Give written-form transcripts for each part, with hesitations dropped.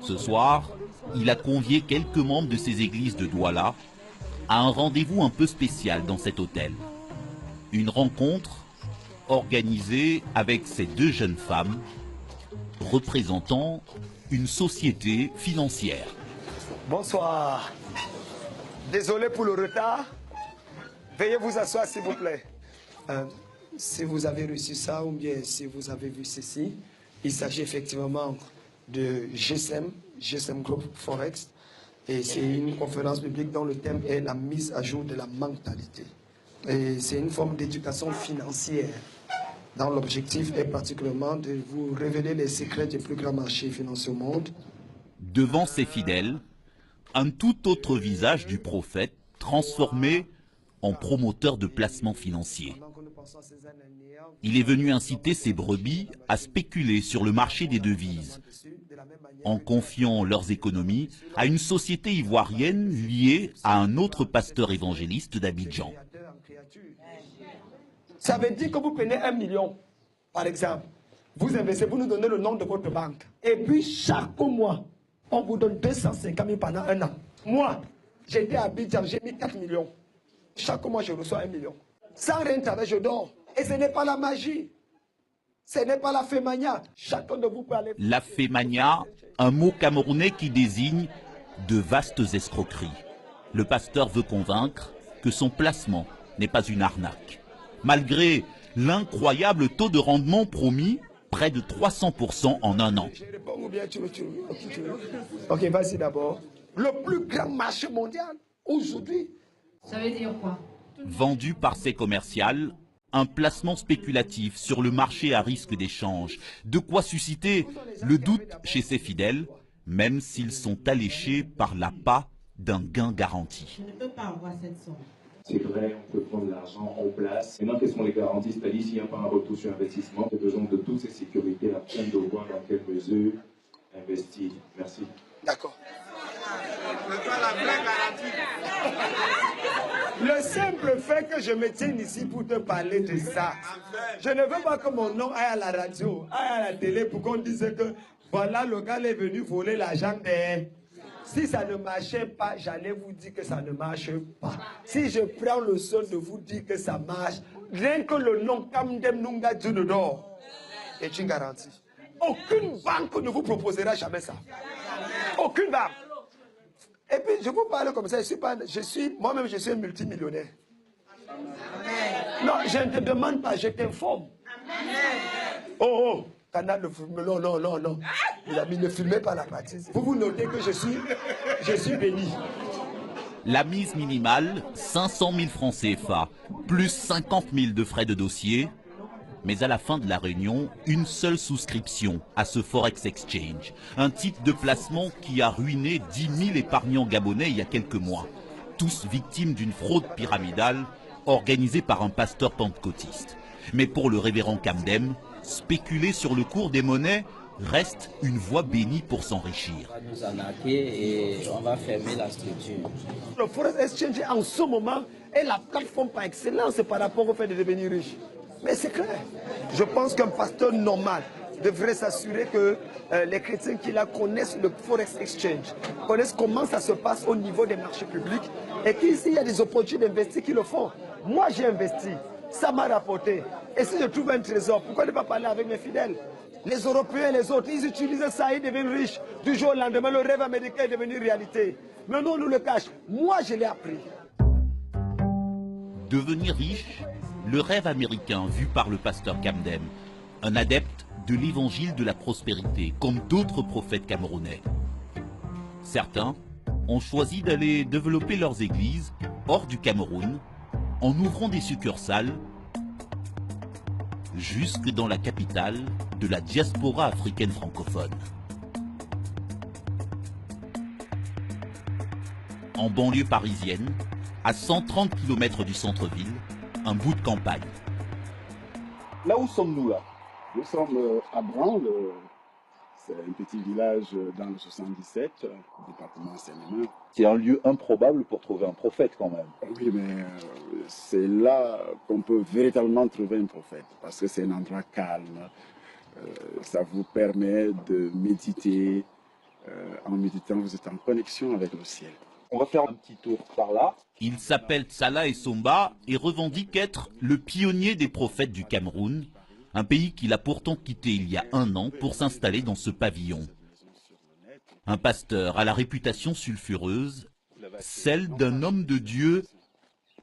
Ce soir, il a convié quelques membres de ses églises de Douala à un rendez-vous un peu spécial dans cet hôtel. Une rencontre organisée avec ces deux jeunes femmes représentant une société financière. Bonsoir. Désolé pour le retard. Veuillez vous asseoir s'il vous plaît. Si vous avez reçu ça ou bien si vous avez vu ceci, il s'agit effectivement de GSM Group Forex. Et c'est une conférence publique dont le thème est la mise à jour de la mentalité. Et c'est une forme d'éducation financière dont l'objectif est particulièrement de vous révéler les secrets des plus grands marchés financiers au monde. Devant ses fidèles, un tout autre visage du prophète transformé en promoteur de placements financiers. Il est venu inciter ses brebis à spéculer sur le marché des devises, en confiant leurs économies à une société ivoirienne liée à un autre pasteur évangéliste d'Abidjan. Ça veut dire que vous prenez 1 million, par exemple. Vous investissez, vous nous donnez le nom de votre banque. Et puis chaque mois, on vous donne 250 000 pendant 1 an. Moi, j'étais à Abidjan, j'ai mis 4 millions. Chaque mois, je reçois 1 million. Sans rien travailler, je dors. Et ce n'est pas la magie. Ce n'est pas la fémania. Chacun de vous peut aller... La fémania, un mot camerounais qui désigne de vastes escroqueries. Le pasteur veut convaincre que son placement n'est pas une arnaque. Malgré l'incroyable taux de rendement promis, près de 300% en 1 an. Ok, vas-y d'abord. Le plus grand marché mondial, aujourd'hui. Ça veut dire quoi? Vendu par ses commerciales, un placement spéculatif sur le marché à risque d'échange. De quoi susciter le doute chez ses fidèles, même s'ils sont alléchés par l'appât d'un gain garanti. Je ne peux pas avoir cette somme. C'est vrai, on peut prendre l'argent en place. Maintenant, quelles sont les garanties? C'est-à-dire s'il n'y a pas un retour sur investissement, j'ai besoin de toutes ces sécurités afin de voir dans quelle mesure investir. Merci. D'accord. Le simple fait que je me tienne ici pour te parler de ça, je ne veux pas que mon nom aille à la radio, aille à la télé pour qu'on dise que voilà, le gars est venu voler l'argent des... Si ça ne marchait pas, j'allais vous dire que ça ne marche pas. Si je prends le soin de vous dire que ça marche, rien que le nom Kamdem Nunga Djunodor est une garantie. Aucune banque ne vous proposera jamais ça. Aucune banque. Et puis, je vous parle comme ça, moi-même, je suis un multimillionnaire. Non, je ne te demande pas, je t'informe. Oh, canal, non. Les amis, ne filmez pas la pratique. Vous notez que je suis béni. La mise minimale, 500 000 francs CFA, plus 50 000 de frais de dossier. Mais à la fin de la réunion, une seule souscription à ce Forex Exchange. Un type de placement qui a ruiné 10 000 épargnants gabonais il y a quelques mois. Tous victimes d'une fraude pyramidale organisée par un pasteur pentecôtiste. Mais pour le révérend Kamdem, spéculer sur le cours des monnaies reste une voie bénie pour s'enrichir. On va nous arnaquer et on va fermer la structure. Le Forex Exchange en ce moment est la plateforme par excellence par rapport au fait de devenir riche. Mais c'est clair. Je pense qu'un pasteur normal devrait s'assurer que les chrétiens qui la connaissent le Forex Exchange, connaissent comment ça se passe au niveau des marchés publics et qu'ici il y a des opportunités d'investir qui le font. Moi j'ai investi, ça m'a rapporté. Et si je trouve un trésor, pourquoi ne pas parler avec mes fidèles? Les Européens et les autres, ils utilisent ça, ils deviennent riches. Du jour au lendemain, le rêve américain est devenu réalité. Mais nous, on nous le cache. Moi, je l'ai appris. Devenir riche, le rêve américain vu par le pasteur Kamdem, un adepte de l'évangile de la prospérité, comme d'autres prophètes camerounais. Certains ont choisi d'aller développer leurs églises hors du Cameroun, en ouvrant des succursales jusque dans la capitale de la diaspora africaine francophone. En banlieue parisienne, à 130 km du centre-ville, un bout de campagne. Là où sommes-nous là? Nous sommes à Branle, c'est un petit village dans le 77, département Seine-et-Marne. C'est un lieu improbable pour trouver un prophète quand même. Oui, mais c'est là qu'on peut véritablement trouver un prophète, parce que c'est un endroit calme, ça vous permet de méditer, en méditant, vous êtes en connexion avec le ciel. On va faire un petit tour par là. Il s'appelle Salah Essomba et revendique être le pionnier des prophètes du Cameroun, un pays qu'il a pourtant quitté il y a 1 an pour s'installer dans ce pavillon. Un pasteur à la réputation sulfureuse, celle d'un homme de Dieu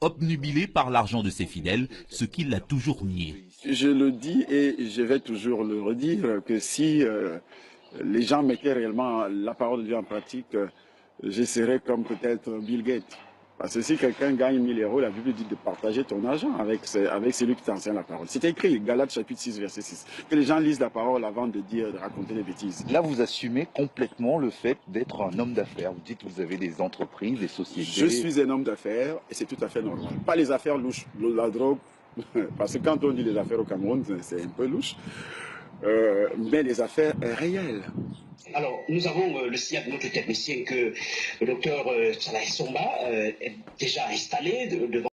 obnubilé par l'argent de ses fidèles, ce qu'il a toujours nié. Je le dis et je vais toujours le redire que si les gens mettaient réellement la parole de Dieu en pratique, je serais comme peut-être Bill Gates. Parce que si quelqu'un gagne 1000 €, la Bible dit de partager ton argent avec celui qui t'enseigne la parole. C'est écrit, Galates chapitre 6, verset 6. Que les gens lisent la parole avant de raconter des bêtises. Là, vous assumez complètement le fait d'être un homme d'affaires. Vous dites que vous avez des entreprises, des sociétés. Je suis un homme d'affaires et c'est tout à fait normal. Pas les affaires louches, la drogue, parce que quand on dit les affaires au Cameroun, c'est un peu louche. Mais les affaires réelles. Alors, nous avons le signal de notre technicien que le docteur Salah Essomba est déjà installé devant